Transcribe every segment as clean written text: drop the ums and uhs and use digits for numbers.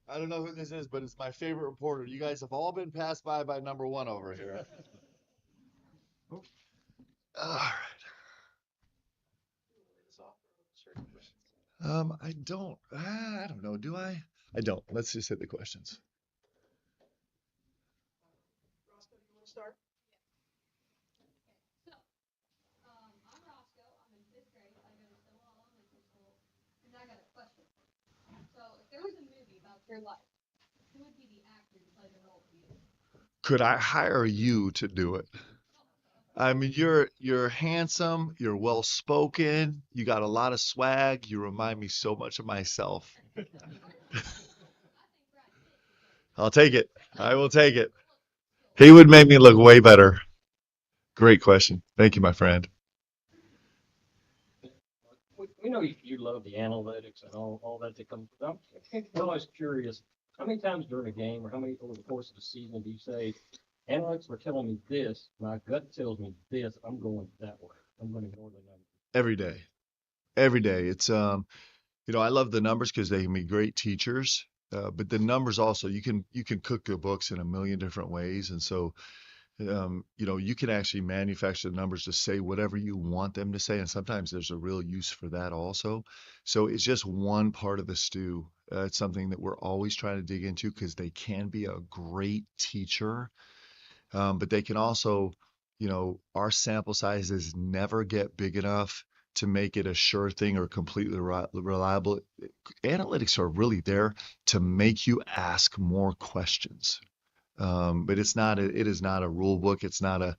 I don't know who this is, but it's my favorite reporter. You guys have all been passed by number one over here. All right. I don't know. Do I? I don't. Let's just hit the questions. Could I hire you to do it? I mean, you're handsome, you're well spoken, you got a lot of swag, you remind me so much of myself. I'll take it. I will take it. He would make me look way better. Great question. Thank you, my friend. We know you love the analytics and all that that comes. I'm always curious, how many times during a game or how many over the course of the season do you say, analytics were telling me this, my gut tells me this, I'm going that way. I'm going to ignore the numbers. Every day. Every day. I love the numbers because they can be great teachers. But the numbers also, you can cook your books in a million different ways. And so you can actually manufacture the numbers to say whatever you want them to say, and sometimes there's a real use for that also. So it's just one part of the stew. It's something that we're always trying to dig into because they can be a great teacher, but they can also, our sample sizes never get big enough to make it a sure thing or completely reliable. Analytics are really there to make you ask more questions. But it is not a rule book. It's not a,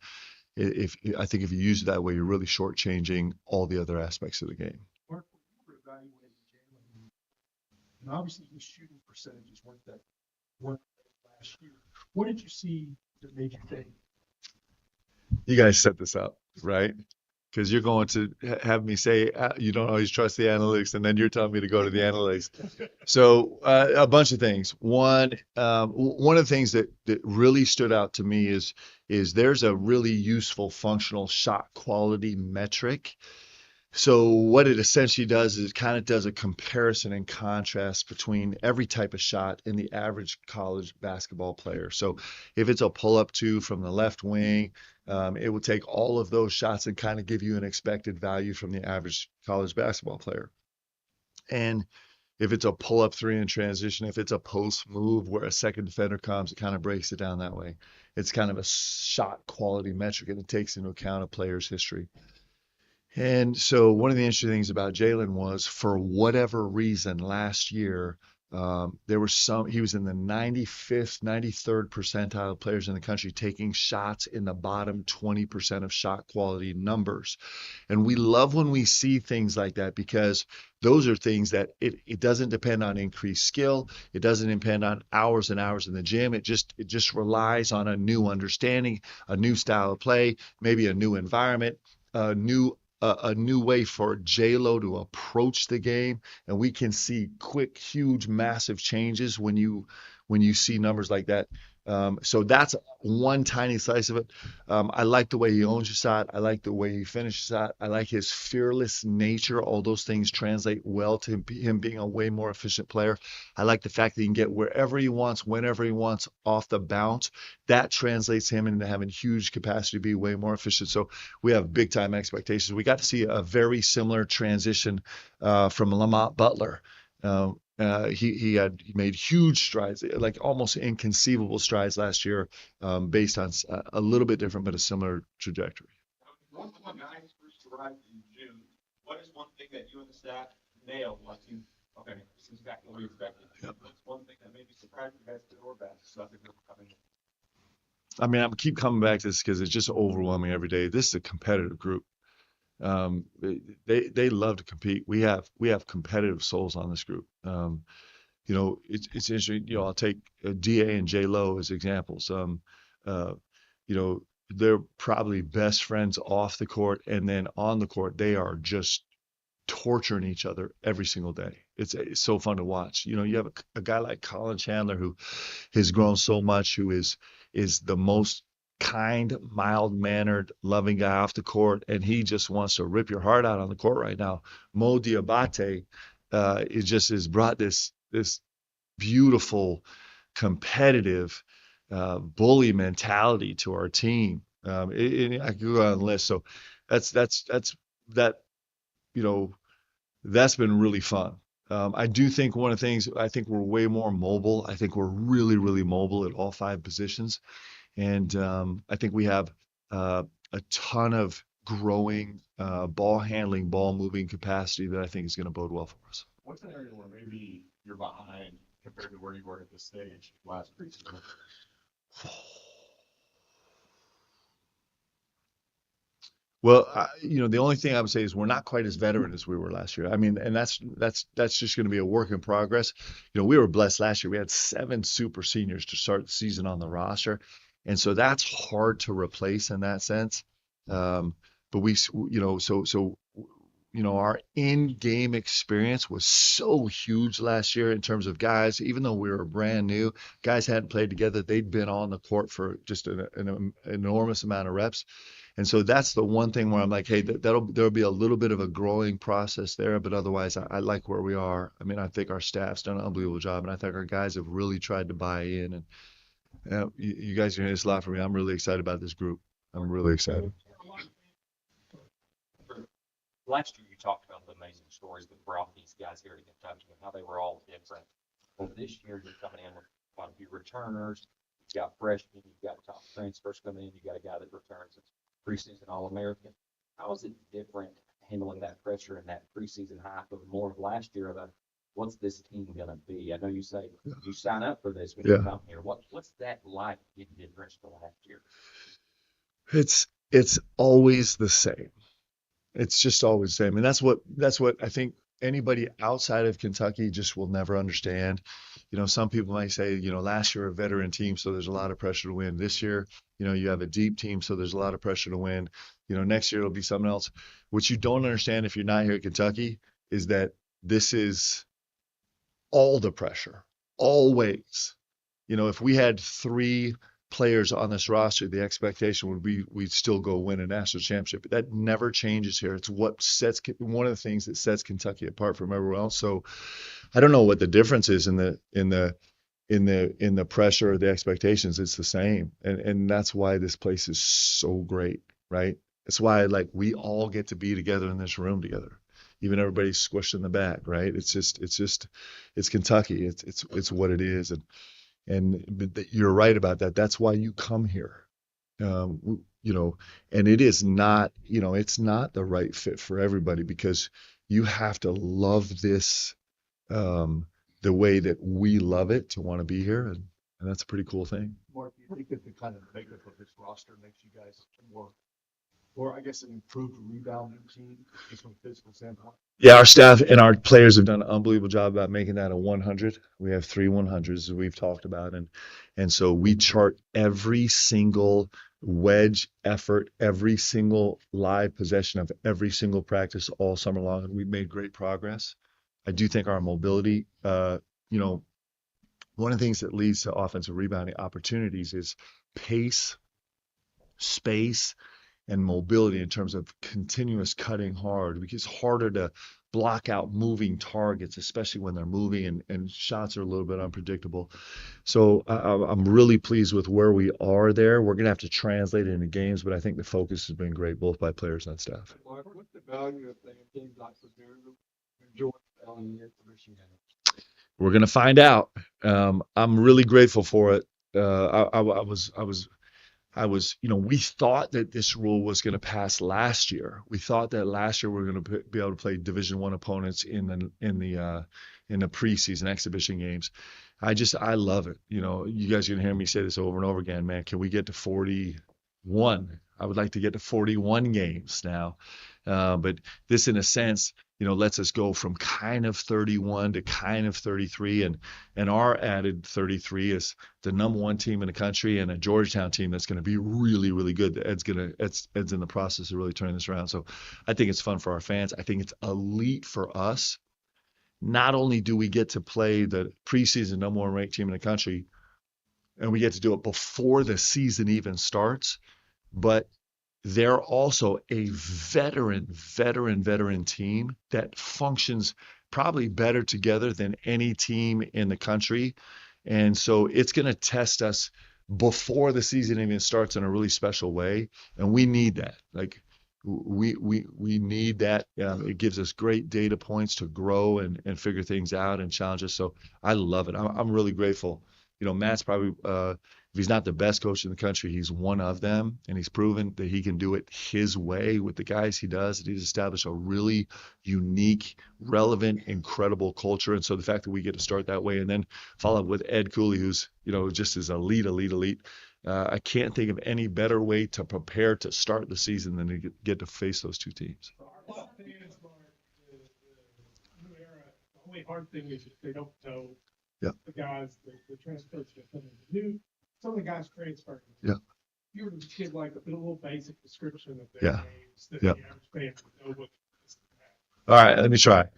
if I think if you use it that way, you're really shortchanging all the other aspects of the game. Mark, when you were evaluating Jalen, and obviously his shooting percentages weren't last year. What did you see that made you think? You guys set this up, right? Because you're going to have me say you don't always trust the analytics, and then you're telling me to go to the analytics. So a bunch of things. One of the things that really stood out to me is there's a really useful functional shot quality metric. So what it essentially does is it kind of does a comparison and contrast between every type of shot in the average college basketball player. So if it's a pull-up two from the left wing, it will take all of those shots and kind of give you an expected value from the average college basketball player. And if it's a pull-up three in transition, if it's a post move where a second defender comes, it kind of breaks it down that way. It's kind of a shot quality metric, and it takes into account a player's history. And so one of the interesting things about Jalen was, for whatever reason, last year, he was in the 95th, 93rd percentile of players in the country taking shots in the bottom 20% of shot quality numbers. And we love when we see things like that because those are things that it doesn't depend on increased skill. It doesn't depend on hours and hours in the gym. It just relies on a new understanding, a new style of play, maybe a new environment, a new way for J-Lo to approach the game, and we can see quick, huge, massive changes when you see numbers like that. So that's one tiny slice of it. I like the way he owns his shot. I like the way he finishes shot. I like his fearless nature. All those things translate well to him being a way more efficient player. I like the fact that he can get wherever he wants, whenever he wants, off the bounce. That translates him into having huge capacity to be way more efficient. So we have big time expectations. We got to see a very similar transition from Lamont Butler. He made huge strides, like almost inconceivable strides last year, based on a little bit different but a similar trajectory. Once the guys first arrived in June, what is one thing that you and the staff nailed? Okay, this is exactly what we expected. Yep. What's one thing that maybe surprised you guys, good or bad, stuff that you're coming in? I mean, I keep coming back to this because it's just overwhelming every day. This is a competitive group. They love to compete. We have competitive souls on this group. It's interesting. I'll take Da and J Lo as examples. Uh, they're probably best friends off the court, and then on the court, they are just torturing each other every single day. It's so fun to watch. You have a guy like Colin Chandler who has grown so much, who is the most kind, mild-mannered, loving guy off the court, and he just wants to rip your heart out on the court right now. Mo Diabate is just has brought this beautiful, competitive, bully mentality to our team. I could go on the list. So that you know that's been really fun. I do think one of the things, I think we're way more mobile. I think we're really, really mobile at all five positions. And I think we have a ton of growing ball handling, ball moving capacity that I think is going to bode well for us. What's an area where maybe you're behind compared to where you were at this stage last preseason? Well, the only thing I would say is we're not quite as veteran as we were last year. I mean, and that's just going to be a work in progress. We were blessed last year. We had 7 super seniors to start the season on the roster, and so that's hard to replace in that sense. But our in-game experience was so huge last year in terms of guys. Even though we were brand new, guys hadn't played together. They'd been on the court for just an enormous amount of reps. And so that's the one thing where I'm like, hey, there'll be a little bit of a growing process there, but otherwise, I like where we are. I mean, I think our staff's done an unbelievable job, and I think our guys have really tried to buy in. And you guys are hearing this a lot from me. I'm really excited about this group. I'm really excited. Last year, you talked about the amazing stories that brought these guys here to Kentucky and how they were all different. Well, this year, you're coming in with quite a few returners. You've got freshmen, you've got top transfers coming in, you've got a guy that returns as preseason All-American. How is it different handling that pressure and that preseason hype of more of last year of what's this team going to be? I know you say you sign up for this when you come here. What's that like getting different to last year? It's always the same. It's just always the same. And that's what I think anybody outside of Kentucky just will never understand. Some people might say, last year a veteran team, so there's a lot of pressure to win. This year, you have a deep team, so there's a lot of pressure to win. Next year it'll be something else. What you don't understand if you're not here at Kentucky is that this is all the pressure, always. If we had 3 players on this roster, the expectation would be we'd still go win a national championship. That never changes here. It's one of the things that sets Kentucky apart from everyone else. So I don't know what the difference is in the pressure or the expectations. It's the same, and that's why this place is so great, right? It's why we all get to be together in this room together, even everybody's squished in the back, right? It's Kentucky. It's what it is, but you're right about that. That's why you come here. And it is not, it's not the right fit for everybody because you have to love this the way that we love it to want to be here, and that's a pretty cool thing. Mark, do you think that the kind of makeup of this roster makes you guys more, or I guess an improved rebounding team just from a physical standpoint? Yeah, our staff and our players have done an unbelievable job about making that a 100. We have 3 100s as we've talked about, and so we chart every single wedge effort, every single live possession of every single practice all summer long, and we've made great progress. I do think our mobility, one of the things that leads to offensive rebounding opportunities is pace, space, and mobility in terms of continuous cutting hard, because it's harder to block out moving targets, especially when they're moving and shots are a little bit unpredictable. So I'm really pleased with where we are there. We're going to have to translate it into games, but I think the focus has been great, both by players and staff. Mark, what's the value of playing teams like Purdue and Georgia on the information? We're going to find out. I'm really grateful for it. We thought that this rule was going to pass last year. We thought that last year we were going to be able to play Division I opponents in the preseason exhibition games. I love it. You know, you guys are gonna hear me say this over and over again, man. Can we get to 41? I would like to get to 41 games now. But this, in a sense, lets us go from kind of 31 to kind of 33, and our added 33 is the number one team in the country and a Georgetown team that's going to be really, really good. Ed's in the process of really turning this around. So I think it's fun for our fans. I think it's elite for us. Not only do we get to play the preseason number one ranked team in the country, and we get to do it before the season even starts, but they're also a veteran team that functions probably better together than any team in the country. And so it's going to test us before the season even starts in a really special way. And we need that. Like, we need that. It gives us great data points to grow and figure things out and challenge us. So I love it. I'm really grateful. Matt's probably, if he's not the best coach in the country, he's one of them, and he's proven that he can do it his way with the guys he does. That he's established a really unique, relevant, incredible culture. And so the fact that we get to start that way and then follow up with Ed Cooley, who's just as elite. I can't think of any better way to prepare to start the season than to get to face those two teams. Our fans, Mark, the new era, the only hard thing is if they don't know Yeah. the guys, the transfers that come in. Some of the guys transferring. Yeah. You were to give like a little basic description of their Yeah. names that Yeah. the average fan would know what. All right, let me try.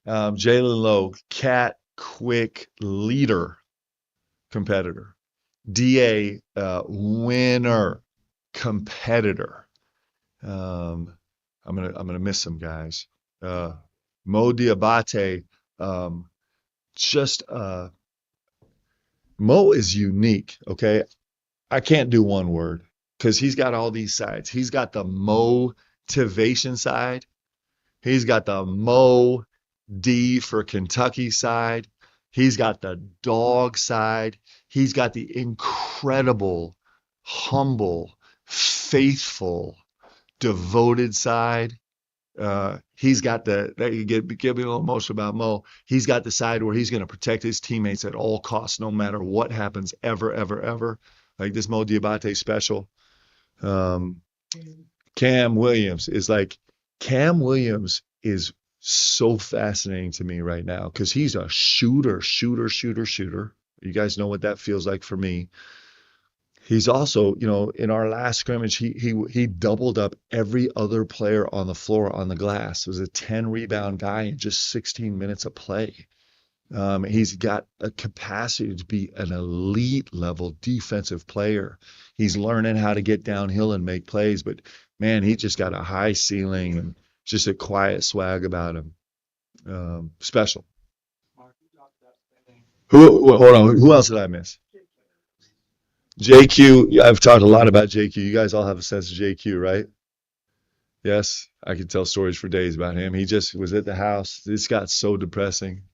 Jalen Lowe, cat, quick, leader, competitor. DA, winner, competitor. I'm gonna miss some guys. Mo Diabate, just Mo is unique. Okay, I can't do one word because he's got all these sides. He's got the motivation side. He's got the Mo D for Kentucky side. He's got the dog side. He's got the incredible, humble, faithful, devoted side. He's got that you get me a little emotional about Mo. He's got the side where he's going to protect his teammates at all costs, no matter what happens, ever. Like this Mo Diabate special. Cam Williams is so fascinating to me right now because he's a shooter. You guys know what that feels like for me. He's also, in our last scrimmage, he doubled up every other player on the floor on the glass. It was a 10 rebound guy in just 16 minutes of play. He's got a capacity to be an elite level defensive player. He's learning how to get downhill and make plays, but man, he just got a high ceiling and just a quiet swag about him. Special. Hold on. Who else did I miss? JQ. I've talked a lot about JQ. You guys all have a sense of JQ, right? Yes, I could tell stories for days about him. He just was at the house. This got so depressing.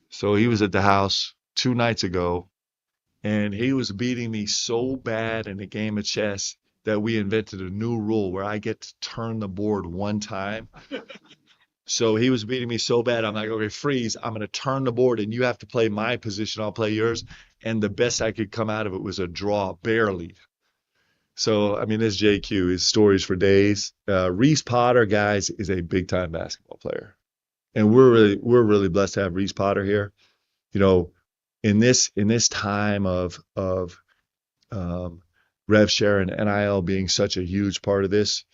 So he was at the house 2 nights ago, and he was beating me so bad in a game of chess that we invented a new rule where I get to turn the board one time. So he was beating me so bad, I'm like, okay, freeze. I'm going to turn the board, and you have to play my position. I'll play yours. And the best I could come out of it was a draw, barely. So, I mean, this JQ is stories for days. Reese Potter, guys, is a big-time basketball player. And we're really blessed to have Reese Potter here. In this time of rev share and NIL being such a huge part of this,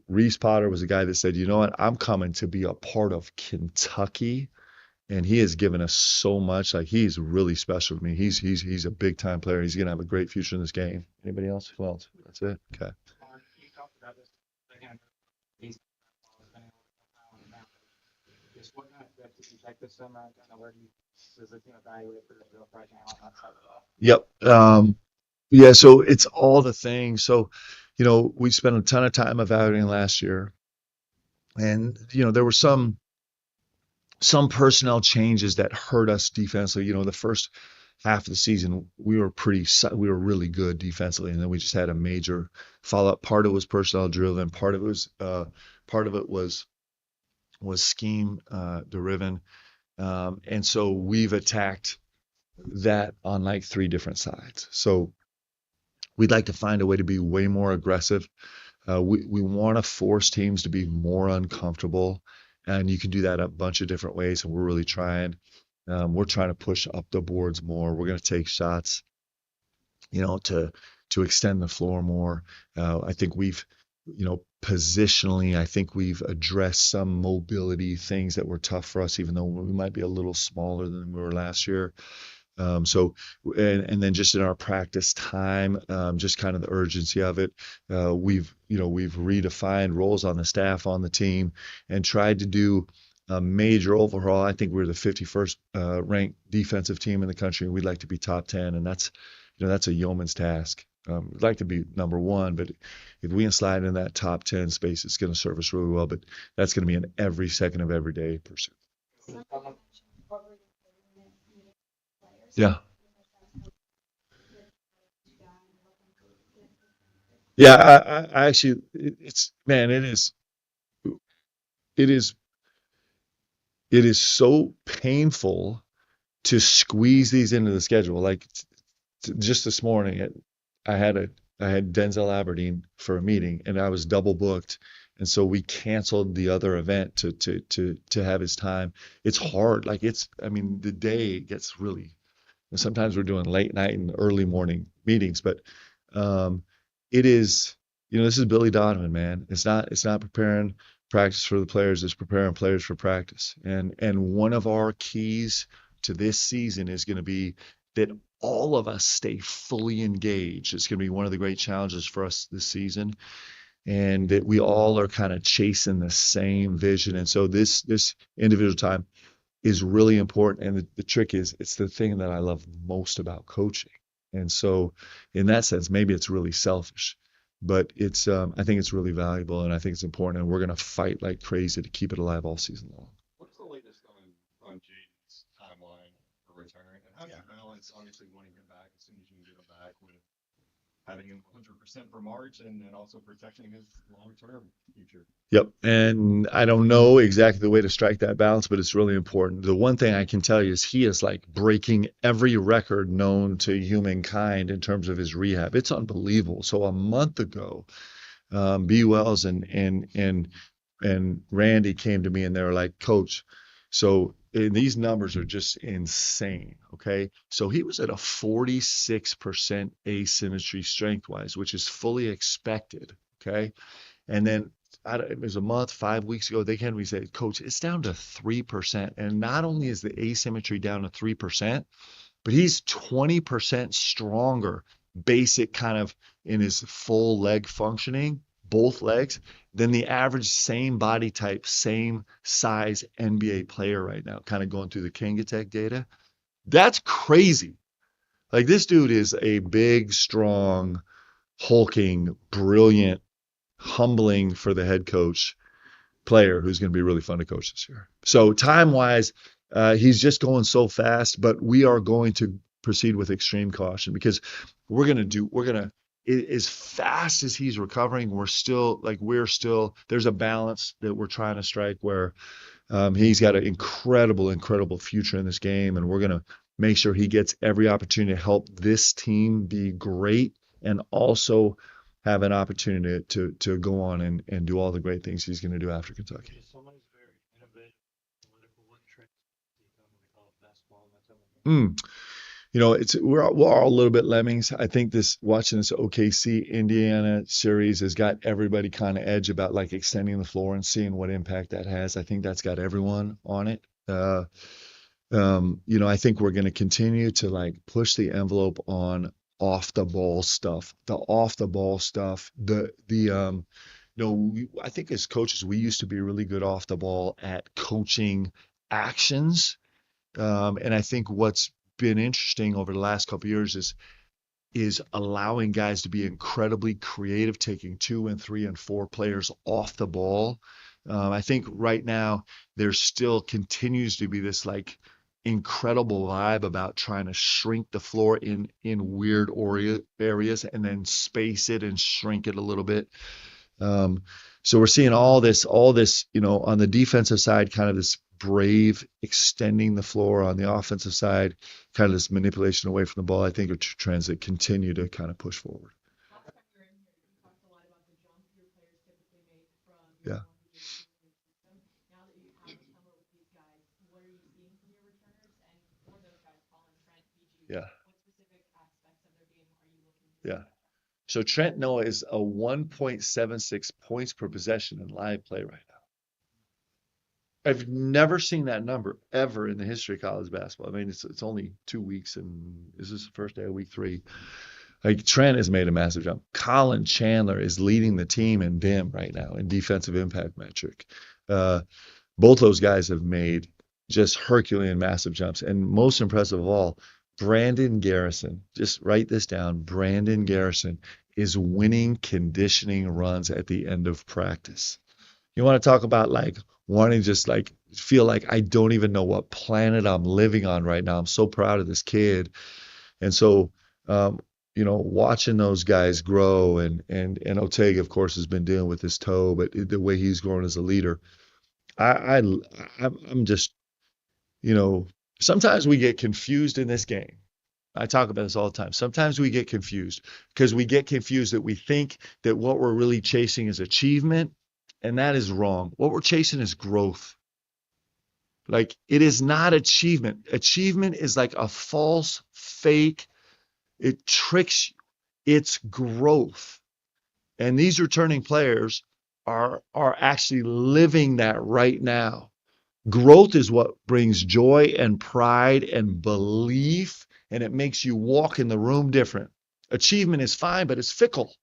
Reese Potter was a guy that said, you know what, I'm coming to be a part of Kentucky, and he has given us so much. Like, he's really special to me. He's a big time player. He's gonna have a great future in this game. Anybody else? Who else? That's it. Okay. You talked about this again. Just what kind of steps did you take this summer? Kind of where do you evaluate for yourself right now? Yep. Yeah, so it's all the things. So, we spent a ton of time evaluating last year. And, there were some personnel changes that hurt us defensively. The first half of the season, we were really good defensively. And then we just had a major follow-up. Part of it was personnel driven. Part of it was scheme driven. And so we've attacked that on like 3 different sides. So we'd like to find a way to be way more aggressive. We want to force teams to be more uncomfortable, and you can do that a bunch of different ways. And we're really trying. We're trying to push up the boards more. We're going to take shots, to extend the floor more. I think positionally, I think we've addressed some mobility things that were tough for us, even though we might be a little smaller than we were last year. And then just in our practice time, just kind of the urgency of it, we've redefined roles on the staff, on the team, and tried to do a major overhaul. I think we're the 51st ranked defensive team in the country. We'd like to be top 10, and that's a yeoman's task. We'd like to be number one, but if we can slide in that top 10 space, it's going to serve us really well. But that's going to be an every second of every day pursuit. Yeah. Yeah, I actually, it is, it is so painful to squeeze these into the schedule. Like just this morning, I had I had Denzel Aberdeen for a meeting, and I was double booked, and so we canceled the other event to have his time. It's hard. I mean, the day gets really. And sometimes we're doing late night and early morning meetings, but um, it is, this is Billy Donovan, man. It's not preparing practice for the players, it's preparing players for practice. And one of our keys to this season is going to be that all of us stay fully engaged. It's going to be one of the great challenges for us this season, and that we all are kind of chasing the same vision. And so this individual time is really important. And the trick is, it's the thing that I love most about coaching. And so, in that sense, maybe it's really selfish, but I think it's really valuable, and I think it's important. And we're going to fight like crazy to keep it alive all season long. What's the latest on Jaden's timeline for returning? And how do you balance, obviously, wanting him back as soon as you can get him back with having him 100% for March and then also protecting his long-term future? Yep. And I don't know exactly the way to strike that balance, but it's really important. The one thing I can tell you is he is like breaking every record known to humankind in terms of his rehab. It's unbelievable. So a month ago, B. Wells and Randy came to me, and they were like, Coach, so these numbers are just insane. Okay. So he was at a 46% asymmetry strength wise, which is fully expected. Okay. And then it was a month, 5 weeks ago, they came to me and said, Coach, it's down to 3%. And not only is the asymmetry down to 3%, but he's 20% stronger, basic kind of in his full leg functioning, both legs, than the average same body type, same size NBA player right now, kind of going through the Kangatech data. That's crazy. Like, this dude is a big, strong, hulking, brilliant, humbling for the head coach player who's going to be really fun to coach this year. So time-wise, he's just going so fast, but we are going to proceed with extreme caution, because as fast as he's recovering, there's a balance that we're trying to strike where he's got an incredible future in this game, and we're going to make sure he gets every opportunity to help this team be great, and also have an opportunity to go on and do all the great things he's going to do after Kentucky. Somebody's very innovative, political trick. They call it basketball. We're all a little bit lemmings. I think watching this OKC Indiana series has got everybody kind of edge about like extending the floor and seeing what impact that has. I think that's got everyone on it. I think we're going to continue to like push the envelope on off the ball stuff. I think as coaches, we used to be really good off the ball at coaching actions. And I think what's been interesting over the last couple of years is allowing guys to be incredibly creative, taking 2 and 3 and 4 players off the ball. I think right now there still continues to be this like incredible vibe about trying to shrink the floor in weird areas and then space it and shrink it a little bit. So we're seeing all this, on the defensive side, kind of this brave, extending the floor on the offensive side, kind of this manipulation away from the ball, I think are trends that continue to kind of push forward. Yeah. Yeah. Yeah. So Trent Noah is a 1.76 points per possession in live play right now. I've never seen that number ever in the history of college basketball. I mean, it's only 2 weeks, and is this the first day of week 3? Like Trent has made a massive jump. Colin Chandler is leading the team in DIM right now in defensive impact metric. Both those guys have made just Herculean massive jumps. And most impressive of all, Brandon Garrison, just write this down. Brandon Garrison is winning conditioning runs at the end of practice. You want to talk about like wanting to just like feel like I don't even know what planet I'm living on right now. I'm so proud of this kid. And so, watching those guys grow and Otega, of course, has been dealing with his toe, but the way he's grown as a leader, I'm just, sometimes we get confused in this game. I talk about this all the time. Sometimes we get confused because we get confused that we think that what we're really chasing is achievement, and that is wrong. What we're chasing is growth. Like it is not achievement. Achievement is like a false, fake, it tricks you. It's growth. And these returning players are actually living that right now. Growth is what brings joy and pride and belief, and it makes you walk in the room different. Achievement is fine, but it's fickle.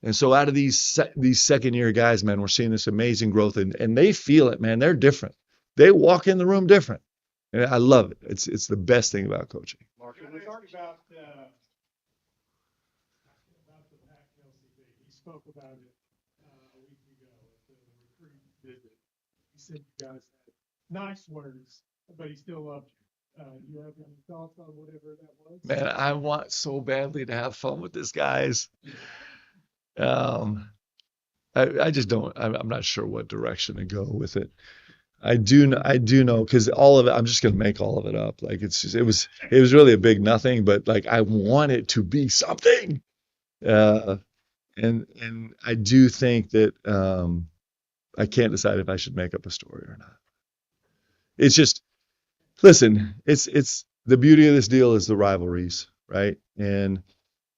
And so out of these second year guys, man, we're seeing this amazing growth, and they feel it, man. They're different. They walk in the room different. And I love it. It's the best thing about coaching. Mark, we talked about the Pac LCB. He spoke about it a week ago at the recruiting visit. He said you guys had nice words, but he still loved you. You have any thoughts on whatever that was? Man, I want so badly to have fun with this, guys. Um, I just don't. I'm not sure what direction to go with it. I do know because all of it. I'm just gonna make all of it up. Like it was really a big nothing, but like I want it to be something. Uh, and I do think that I can't decide if I should make up a story or not. It's just listen. It's the beauty of this deal is the rivalries, right? And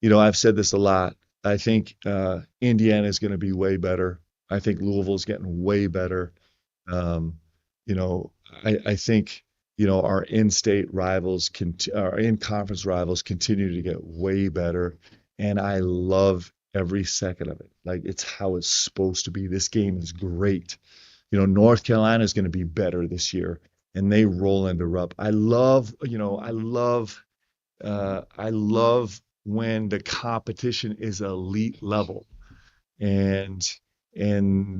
I've said this a lot. I think Indiana is going to be way better. I think Louisville's getting way better. Um, I think our in-state rivals, our in-conference rivals, continue to get way better, and I love every second of it. Like it's how it's supposed to be. This game is great. North Carolina is going to be better this year, and they roll into Rupp. I love when the competition is elite level, and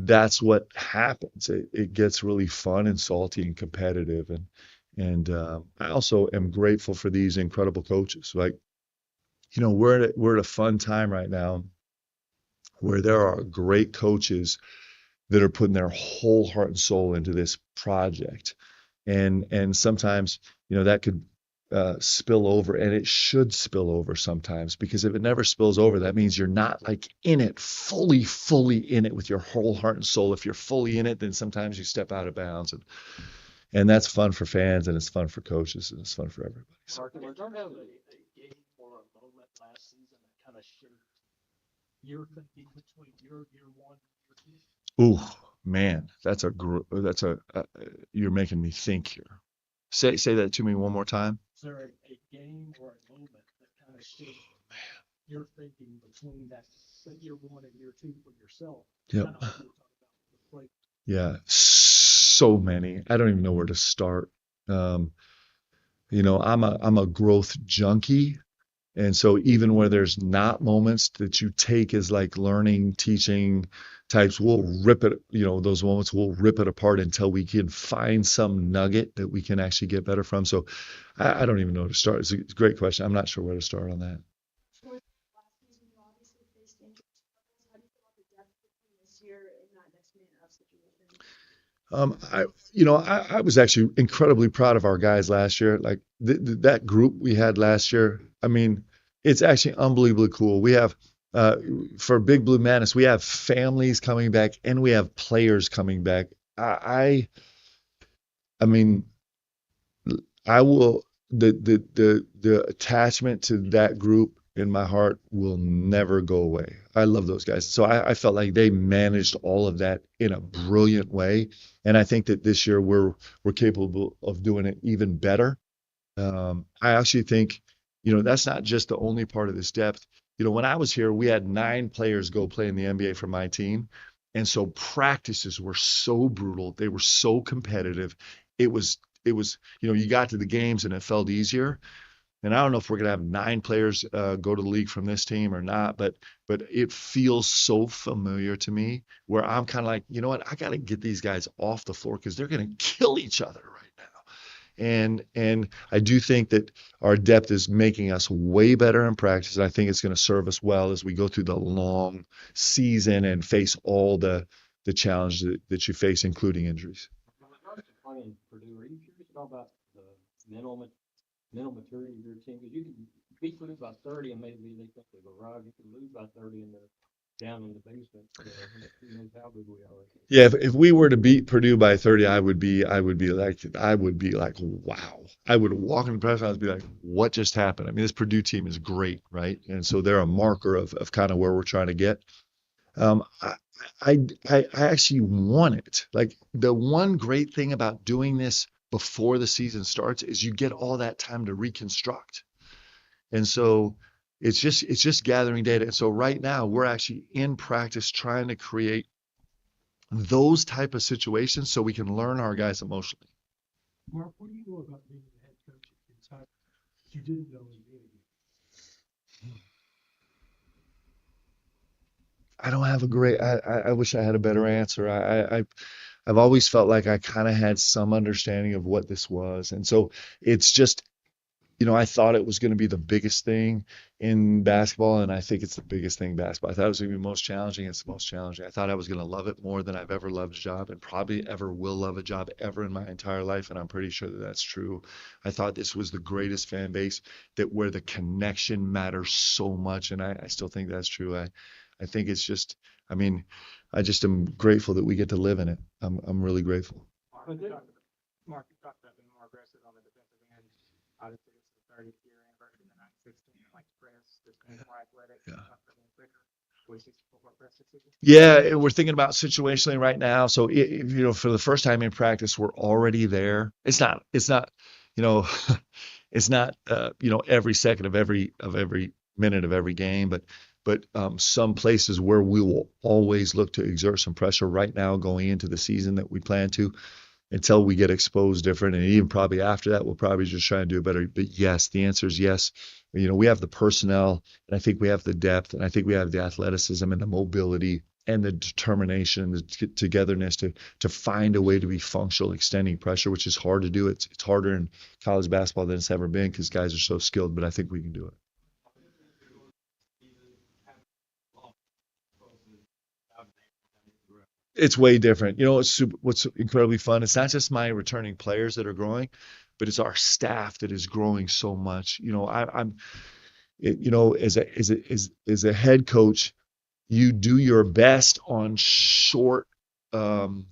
that's what happens. It gets really fun and salty and competitive, and I also am grateful for these incredible coaches. Like, we're at a fun time right now where there are great coaches that are putting their whole heart and soul into this project, and sometimes that could spill over, and it should spill over sometimes, because if it never spills over, that means you're not like in it fully in it with your whole heart and soul. If you're fully in it, then sometimes you step out of bounds, and that's fun for fans, and it's fun for coaches, and it's fun for everybody. So, Mark, was there ever a game or a moment last season that kind of shaped your thinking between your year one and year two? ooh, man, you're making me think here. Say that to me one more time. Is there a game or a moment that kind of shaped your thinking between that year one and year two for yourself? Yep. Kind of like you were talking about with the play. Yeah, so many. I don't even know where to start. Um, I'm a growth junkie. And so even where there's not moments that you take as like learning, teaching types, we'll rip it, those moments, we'll rip it apart until we can find some nugget that we can actually get better from. So I don't even know where to start. It's a great question. I'm not sure where to start on that. Last season, you obviously faced injury struggles. How do you feel about the depth between this year in that next man up situation? I, I was actually incredibly proud of our guys last year. Like that group we had last year. I mean, it's actually unbelievably cool. We have, uh, for Big Blue Madness, we have families coming back and we have players coming back. I mean, I will the attachment to that group in my heart will never go away. I love those guys. So I felt like they managed all of that in a brilliant way. And I think that this year we're capable of doing it even better. I actually think, that's not just the only part of this depth. When I was here, we had 9 players go play in the NBA for my team. And so practices were so brutal. They were so competitive. It was, you got to the games and it felt easier. And I don't know if we're gonna have 9 players go to the league from this team or not, but it feels so familiar to me where I'm kind of like, you know what, I got to get these guys off the floor because they're gonna kill each other right now. And I do think that our depth is making us way better in practice. And I think it's going to serve us well as we go through the long season and face all the challenges that you face, including injuries. In regards to playing Purdue, are you curious about the mental mental maturity of your team? Because you can beat Purdue by 30 and maybe they think they go right. You can lose by 30 and they're down in the basement. Who knows how good we are. Yeah, if we were to beat Purdue by 30, I would be like, wow. I would walk in the press conference and be like, what just happened? I mean, this Purdue team is great, right? And so they're a marker of kind of where we're trying to get. Um, I, I actually want it. Like the one great thing about doing this before the season starts is you get all that time to reconstruct. And so it's just gathering data. And so right now we're actually in practice trying to create those type of situations so we can learn our guys emotionally. Mark, what do you know about being the head coach at Kentucky that you didn't know in being I don't have a great. I wish I had a better answer. I've always felt like I kind of had some understanding of what this was, and so it's just I thought it was going to be the biggest thing in basketball, and I think it's the biggest thing in basketball. I thought it was going to be most challenging. It's the most challenging. I thought I was going to love it more than I've ever loved a job, and probably ever will love a job ever in my entire life. And I'm pretty sure that that's true. I thought this was the greatest fan base that where the connection matters so much, and I still think that's true. I think it's just. I mean, I just am grateful that we get to live in it. I'm really grateful. Mark, you talked about being more aggressive on the defensive end. Obviously, it's the 30th year anniversary of the 916, like press, just being more athletic, Yeah. tougher, being quicker. Was this before press this season? Yeah, and we're thinking about situationally right now. So, for the first time in practice, we're already there. It's not, you know, it's not, every second of every minute of every game, but some places where we will always look to exert some pressure right now going into the season that we plan to until we get exposed different. And even probably after that, we'll probably just try and do it better. But yes, the answer is yes. We have the personnel, and I think we have the depth, and I think we have the athleticism and the mobility and the determination and the togetherness to find a way to be functional, extending pressure, which is hard to do. It's harder in college basketball than it's ever been because guys are so skilled, but I think we can do it. It's way different. What's incredibly fun? It's not just my returning players that are growing, but it's our staff that is growing so much. As a head coach, you do your best on short um,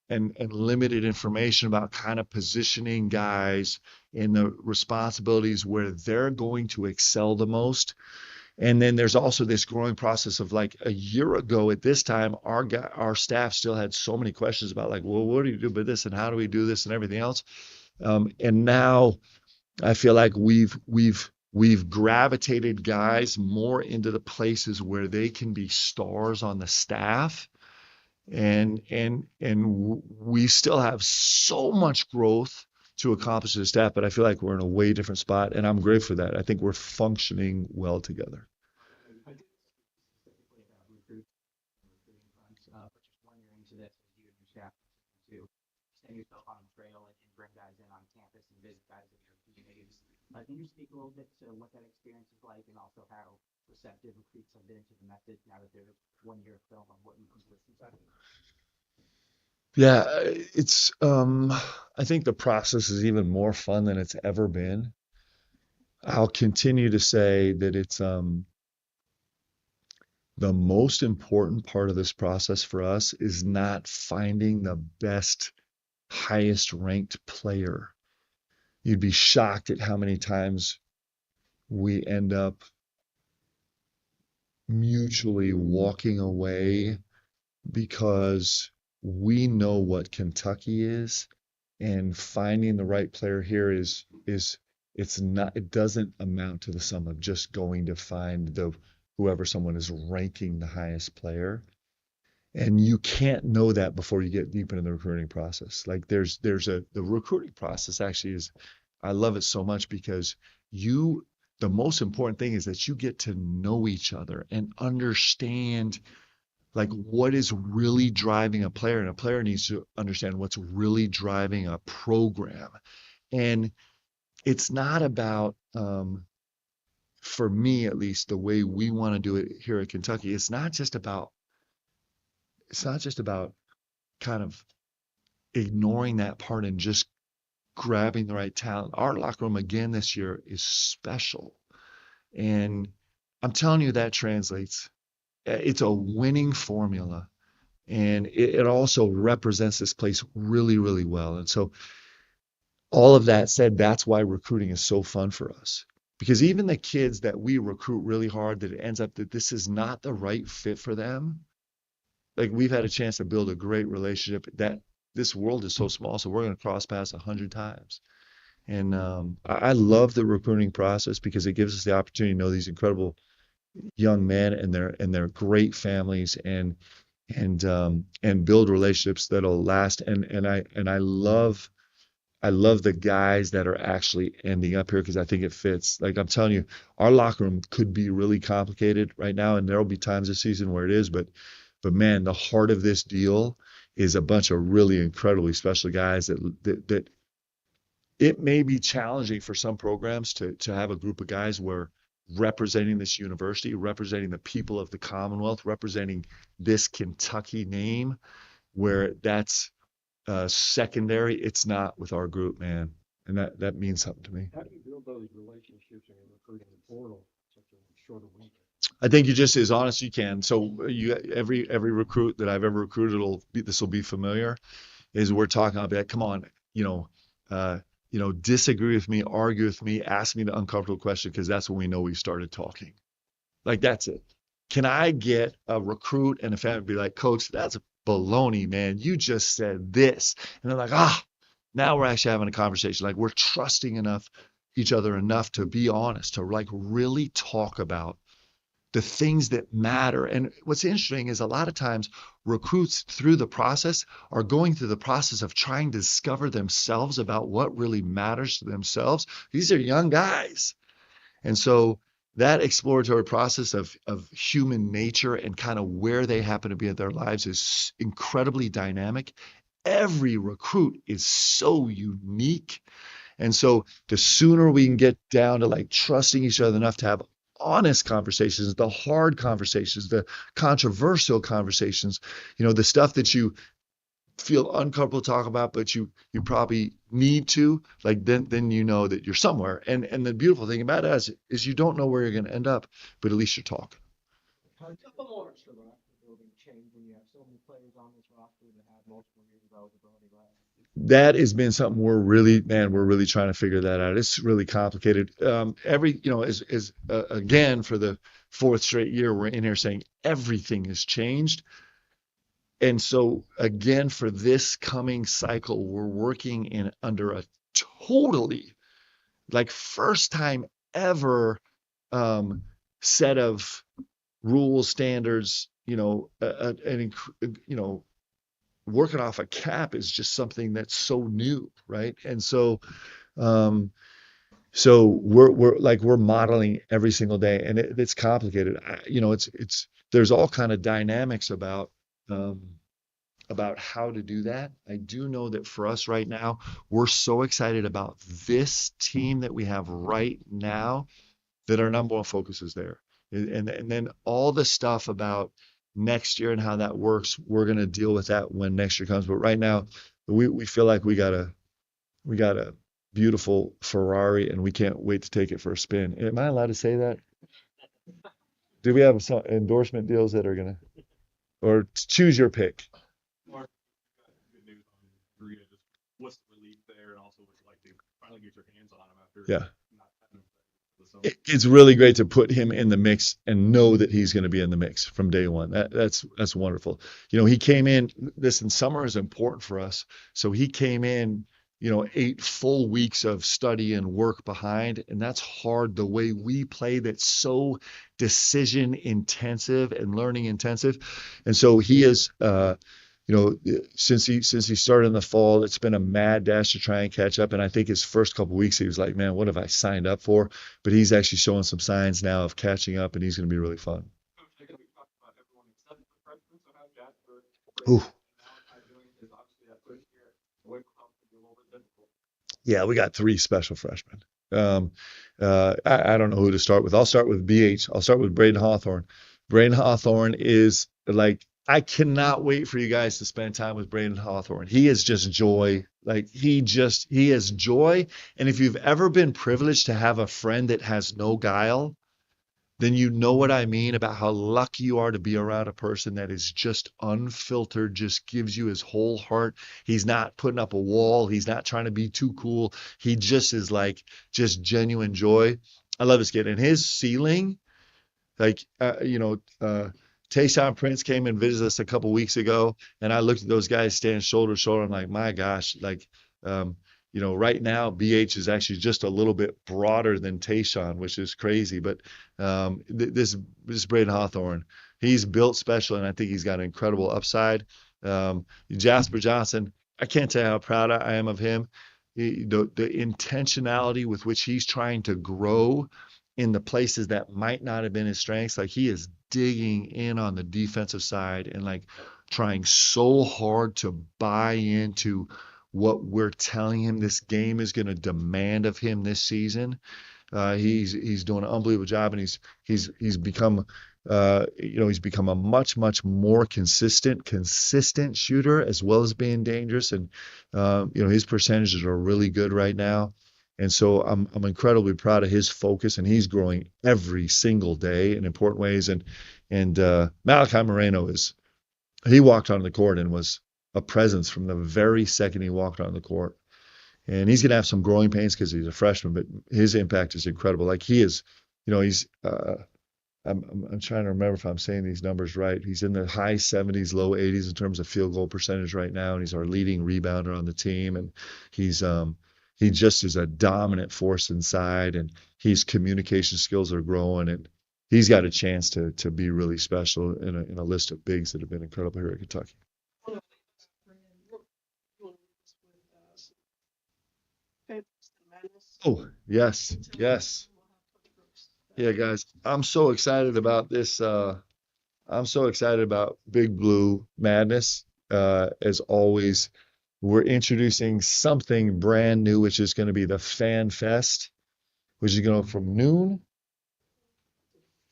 and limited information about kind of positioning guys in the responsibilities where they're going to excel the most. And then there's also this growing process of like a year ago at this time, our staff still had so many questions about like, well, what do you do with this and how do we do this and everything else. And now I feel like we've gravitated guys more into the places where they can be stars on the staff. And we still have so much growth to accomplish as a staff, but I feel like we're in a way different spot, and I'm grateful for that. I think we're functioning well together. I did specifically about recruiting fronts, but just one year into this, as you and your staff to extend yourself on the trail and bring guys in on campus and visit guys in your communities. Can you speak a little bit to what that experience is like and also how receptive recruits have been to the method now that they're 1 year film on what you can listen to? Yeah, it's I think the process is even more fun than it's ever been. I'll continue to say that it's the most important part of this process for us is not finding the best, highest ranked player. You'd be shocked at how many times we end up mutually walking away because we know what Kentucky is, and finding the right player here is it's not, it doesn't amount to the sum of just going to find the whoever someone is ranking the highest player. And you can't know that before you get deep into the recruiting process. Like there's a the recruiting process actually is, I love it so much because you the most important thing is that you get to know each other and understand like what is really driving a player, and a player needs to understand what's really driving a program. And it's not about for me at least, the way we want to do it here at Kentucky, it's not just about kind of ignoring that part and just grabbing the right talent. Our locker room again this year is special. And I'm telling you that translates. It's a winning formula. And it also represents this place really, really well. And so all of that said, that's why recruiting is so fun for us. Because even the kids that we recruit really hard, that it ends up that this is not the right fit for them, like we've had a chance to build a great relationship. That this world is so small, so we're going to cross paths 100 times. And I love the recruiting process because it gives us the opportunity to know these incredible young men and their great families and build relationships that'll last. And I love the guys that are actually ending up here because I think it fits. Like I'm telling you, our locker room could be really complicated right now, and there'll be times this season where it is, but man, the heart of this deal is a bunch of really incredibly special guys that it may be challenging for some programs to have a group of guys where representing this university, representing the people of the Commonwealth, representing this Kentucky name, where that's secondary. It's not with our group, man, and that means something to me. How do you build those relationships in your recruiting portal such a short a week? I think you just as honest as you can. So you every recruit that I've ever recruited will be this will be familiar. Is we're talking about that. Come on, you know, disagree with me, argue with me, ask me the uncomfortable question because that's when we know we started talking. Like that's it. Can I get a recruit and a family to be like, Coach, that's baloney, man. You just said this. And they're like, now we're actually having a conversation. Like we're trusting each other enough to be honest, to like really talk about the things that matter. And what's interesting is a lot of times recruits through the process are going through the process of trying to discover themselves about what really matters to themselves. These are young guys. And so that exploratory process of human nature and kind of where they happen to be in their lives is incredibly dynamic. Every recruit is so unique. And so the sooner we can get down to like trusting each other enough to have honest conversations, the hard conversations, the controversial conversations, the stuff that you feel uncomfortable to talk about, but you probably need to, like then you know that you're somewhere. And the beautiful thing about it is you don't know where you're going to end up, but at least you're talking. How does the roster building change when you have so many players on this roster that have multiple years of eligibility left? That has been something we're really trying to figure that out. It's really complicated. Again, for the fourth straight year, we're in here saying everything has changed. And so again, for this coming cycle, we're working under a totally like first time ever set of rules, standards, working off a cap is just something that's so new, right? And so we're modeling every single day, and it's complicated. It's there's all kind of dynamics about how to do that. I do know that for us right now, we're so excited about this team that we have right now that our number one focus is there. And then all the stuff about next year and how that works, we're going to deal with that when next year comes. But right now, we feel like we got a beautiful Ferrari, and we can't wait to take it for a spin. Am I allowed to say that? Do we have some endorsement deals that are gonna, or choose your pick? Mark, good news on Rita. Just what's the relief there, and also would you like to finally get your hands on him after Yeah. not having him for the summer? It's really great to put him in the mix and know that he's going to be in the mix from day one. That's wonderful. He came in. Listen, summer is important for us, so he came in. 8 full weeks of study and work behind, and that's hard. The way we play, that's so decision intensive and learning intensive, and so he is. Since he started in the fall, it's been a mad dash to try and catch up. And I think his first couple weeks, he was like, "Man, what have I signed up for?" But he's actually showing some signs now of catching up, and he's going to be really fun. Coach, we talked about everyone except the freshmen, so how's Jasper Ooh, and Malachi doing? Because obviously that push here away from home can be a little bit difficult. yeah, we got three special freshmen. Um, I don't know who to start with. I'll start with BH. I'll start with Braden Hawthorne. Braden Hawthorne is like, I cannot wait for you guys to spend time with Braden Hawthorne. He is just joy. Like he is joy. And if you've ever been privileged to have a friend that has no guile, then you know what I mean about how lucky you are to be around a person that is just unfiltered, just gives you his whole heart. He's not putting up a wall. He's not trying to be too cool. He just is like just genuine joy. I love this kid. And his ceiling, like, Tayshaun Prince came and visited us a couple weeks ago, and I looked at those guys standing shoulder to shoulder. I'm like, my gosh, like, right now BH is actually just a little bit broader than Tayshaun, which is crazy. But this Braden Hawthorne, he's built special, and I think he's got an incredible upside. Jasper Johnson, I can't tell you how proud I am of him. The intentionality with which he's trying to grow in the places that might not have been his strengths. Like he is digging in on the defensive side and like trying so hard to buy into what we're telling him this game is going to demand of him this season. He's doing an unbelievable job, and he's become he's become a much more consistent shooter as well as being dangerous, and his percentages are really good right now. And so I'm incredibly proud of his focus, and he's growing every single day in important ways. And Malachi Moreno he walked onto the court and was a presence from the very second he walked on the court. And he's going to have some growing pains because he's a freshman, but his impact is incredible. Like he is, he's I'm trying to remember if I'm saying these numbers right. He's in the high 70s, low 80s in terms of field goal percentage right now, and he's our leading rebounder on the team. And he just is a dominant force inside, and his communication skills are growing, and he's got a chance to be really special in a list of bigs that have been incredible here at Kentucky. Oh, yes, yes. Yeah, guys, I'm so excited about this. I'm so excited about Big Blue Madness. As always, we're introducing something brand new, which is going to be the Fan Fest, which is going from noon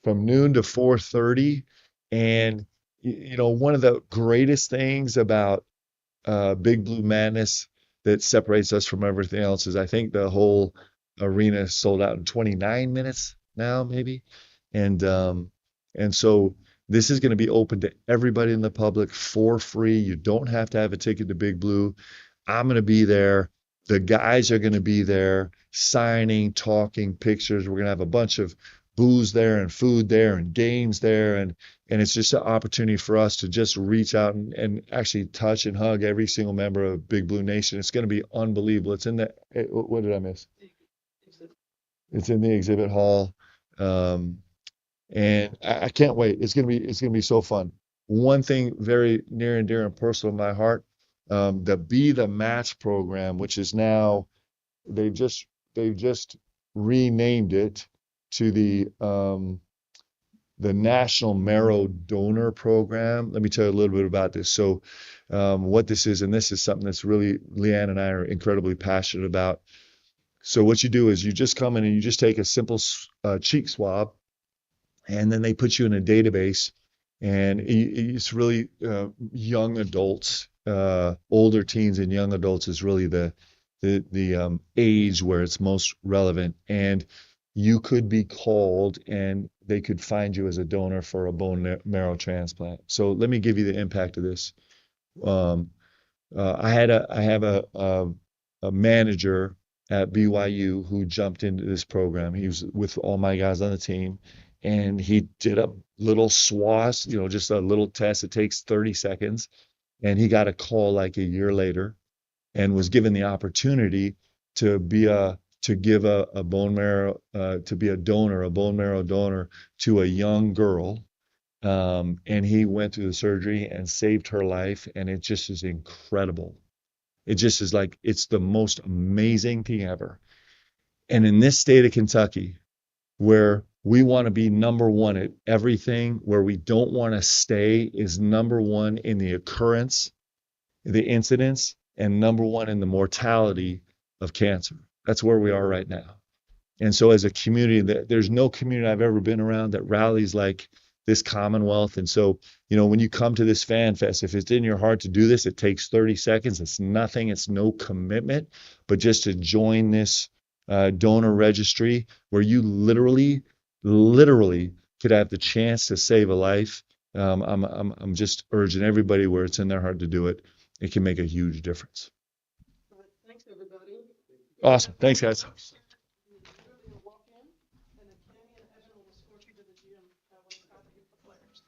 to 4:30. And one of the greatest things about Big Blue Madness that separates us from everything else is I think the whole arena sold out in 29 minutes now, maybe. And so this is going to be open to everybody in the public for free. You don't have to have a ticket to Big Blue. I'm going to be there. The guys are going to be there, signing, talking, pictures. We're going to have a bunch of booze there and food there and games there. And it's just an opportunity for us to just reach out and actually touch and hug every single member of Big Blue Nation. It's going to be unbelievable. It's in the, what did I miss? It's in the exhibit hall. And I can't wait. It's gonna be so fun. One thing very near and dear and personal to my heart, the Be the Match program, which is now they've just renamed it to the National Marrow Donor Program. Let me tell you a little bit about this. So, what this is, and this is something that's really Leanne and I are incredibly passionate about. So, what you do is you just come in and you just take a simple cheek swab, and then they put you in a database, and it's really young adults, older teens and young adults is really the age where it's most relevant. And you could be called, and they could find you as a donor for a bone marrow transplant. So let me give you the impact of this. Um, I have a manager at BYU who jumped into this program. He was with all my guys on the team, and he did a little SWAS, just a little test. It takes 30 seconds, and he got a call like a year later, and was given the opportunity to give a bone marrow to be a donor, a bone marrow donor to a young girl. And he went through the surgery and saved her life, and it just is incredible. It just is like it's the most amazing thing ever. And in this state of Kentucky, where we want to be number one at everything, where we don't want to stay is number one in the occurrence, the incidence, and number one in the mortality of cancer. That's where we are right now. And so as a community, there's no community I've ever been around that rallies like this Commonwealth. And so, when you come to this fan fest, if it's in your heart to do this, it takes 30 seconds. It's nothing. It's no commitment, but just to join this donor registry where you literally could have the chance to save a life. I'm just urging everybody where it's in their heart to do it. It can make a huge difference. Thanks, everybody. Awesome. Thanks, guys. Walk in, and then Tammy and Evan will escort you to the gym when it's time to hit the players.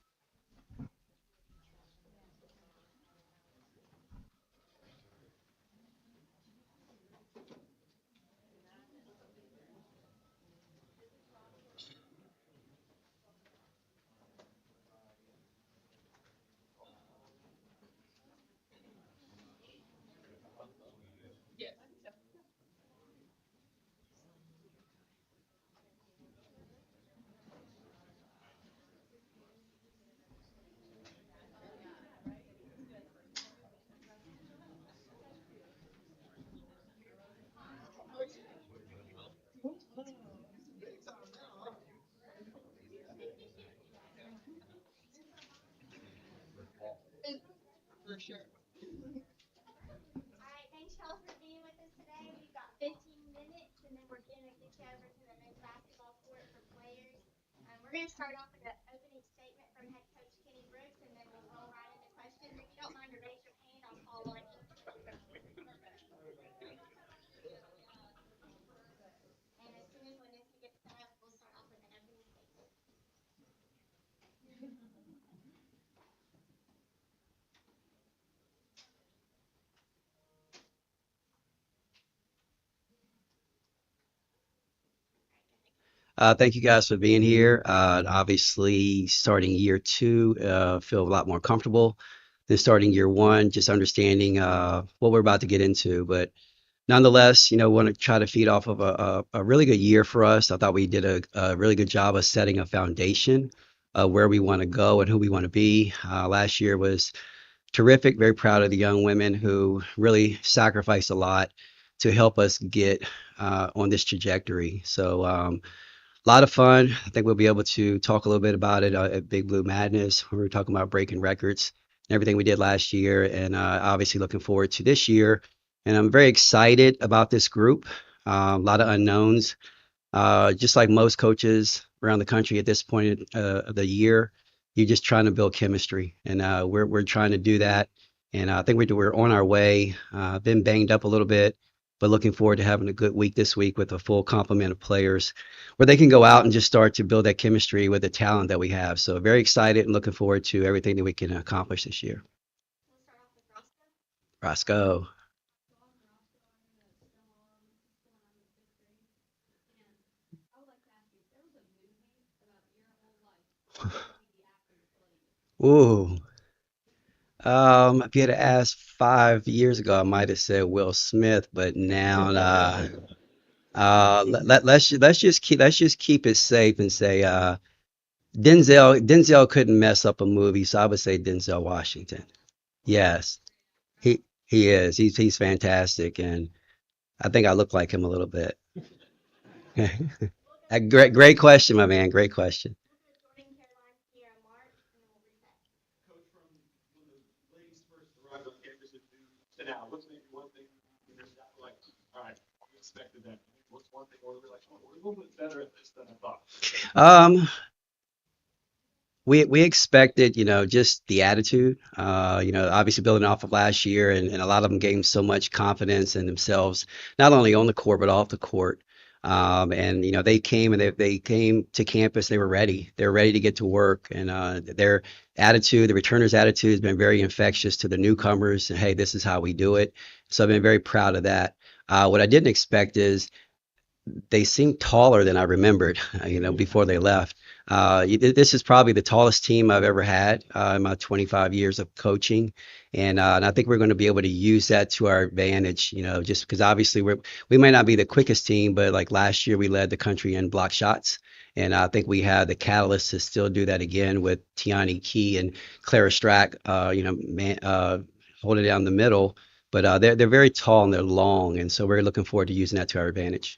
All right, thanks y'all for being with us today. We've got 15 minutes, and then we're gonna get you over to the men's basketball court for players. We're gonna start off with an opening statement from head coach Kenny Brooks, and then we'll roll right into questions. If you don't mind to raise your hand, I'll call on you. And as soon as Vanessa gets set up, we'll start off with an opening statement. Thank you guys for being here. Obviously, starting year two, feel a lot more comfortable than starting year one, just understanding what we're about to get into. But nonetheless, want to try to feed off of a really good year for us. I thought we did a really good job of setting a foundation where we want to go and who we want to be. Last year was terrific. Very proud of the young women who really sacrificed a lot to help us get on this trajectory. So, a lot of fun. I think we'll be able to talk a little bit about it at Big Blue Madness when we were talking about breaking records and everything we did last year. And obviously looking forward to this year. And I'm very excited about this group. A lot of unknowns. Just like most coaches around the country at this point of the year, you're just trying to build chemistry, and we're trying to do that. And I think we're on our way. Been banged up a little bit, but looking forward to having a good week this week with a full complement of players, where they can go out and just start to build that chemistry with the talent that we have. So very excited and looking forward to everything that we can accomplish this year. We'll start off with Roscoe. Roscoe. Ooh. If you had asked 5 years ago, I might have said Will Smith, but now, let's just keep it safe and say Denzel couldn't mess up a movie, so I would say Denzel Washington. Yes, he is. He's fantastic, and I think I look like him a little bit. A great question, my man. Great question. We'll go Jordan, Caroline, Sierra, Mark, and then we'll reset. little bit better at this than I thought. Um, we expected, just the attitude. Obviously building off of last year, and a lot of them gained so much confidence in themselves, not only on the court but off the court. And they came and they came to campus. They were ready. They were ready to get to work, and their attitude, the returners' attitude, has been very infectious to the newcomers. And hey, this is how we do it. So I've been very proud of that. What I didn't expect is they seemed taller than I remembered, before they left. This is probably the tallest team I've ever had in my 25 years of coaching, and I think we're going to be able to use that to our advantage. Just because obviously we might not be the quickest team, but like last year we led the country in block shots, and I think we have the catalyst to still do that again with Tiani Key and Clara Strack, holding down the middle. But they're very tall and they're long, and so we're looking forward to using that to our advantage.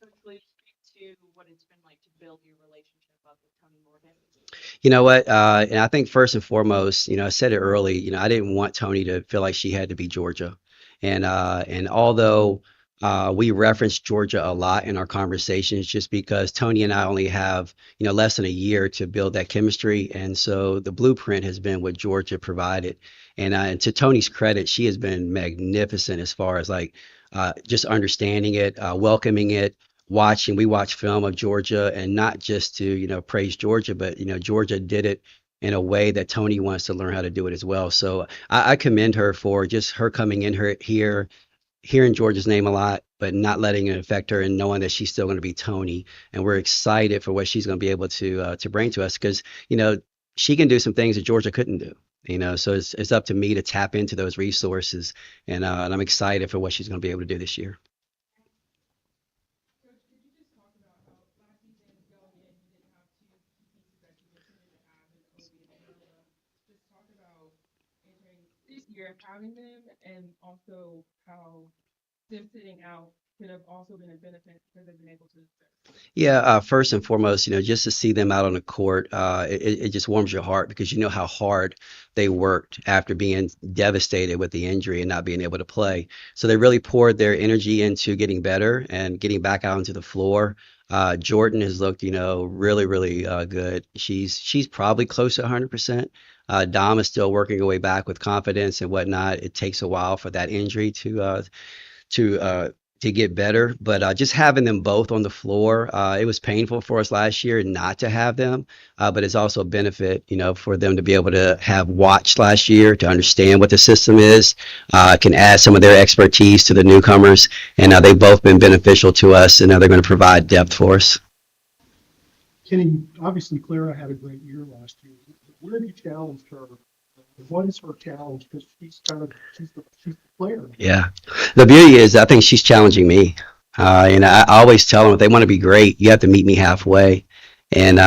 Coach Lee, speak to what it's been like to build your relationship up with Tony Morgan. You know what? And I think first and foremost, I said it early, I didn't want Tony to feel like she had to be Georgia. And although we reference Georgia a lot in our conversations, just because Tony and I only have, less than a year to build that chemistry. And so the blueprint has been what Georgia provided. And to Tony's credit, she has been magnificent as far as like just understanding it, welcoming it, watching. We watch film of Georgia, and not just to praise Georgia, but Georgia did it in a way that Tony wants to learn how to do it as well. So I commend her for just her coming in here, hearing Georgia's name a lot, but not letting it affect her, and knowing that she's still going to be Tony. And we're excited for what she's going to be able to bring to us, because she can do some things that Georgia couldn't do. So it's up to me to tap into those resources, and I'm excited for what she's going to be able to do this year. Coach, could you just talk about how last season going in, you didn't have two key pieces that you intended to have in Obi and Angela. Just talk about entering this year, having them, and also how them sitting out could have also been a benefit because they've been able to assist. Yeah, first and foremost, just to see them out on the court, it just warms your heart, because you know how hard they worked after being devastated with the injury and not being able to play. So they really poured their energy into getting better and getting back out onto the floor. Jordan has looked, really, really good. She's probably close to 100%. Dom is still working her way back with confidence and whatnot. It takes a while for that injury to to get better. But just having them both on the floor, it was painful for us last year not to have them. But it's also a benefit, for them to be able to have watched last year, to understand what the system is, can add some of their expertise to the newcomers, and they've both been beneficial to us, and now they're going to provide depth for us. Kenny, obviously Clara had a great year last year. Where have you challenged her? What is her challenge? Because she's the player. Yeah. The beauty is, I think she's challenging me. And I always tell them, if they want to be great, you have to meet me halfway. And,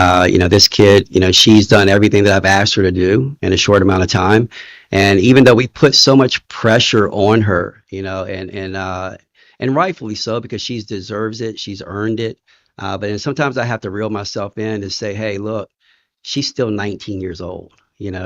this kid, she's done everything that I've asked her to do in a short amount of time. And even though we put so much pressure on her, and rightfully so, because she deserves it, she's earned it. But then sometimes I have to reel myself in and say, hey, look, she's still 19 years old.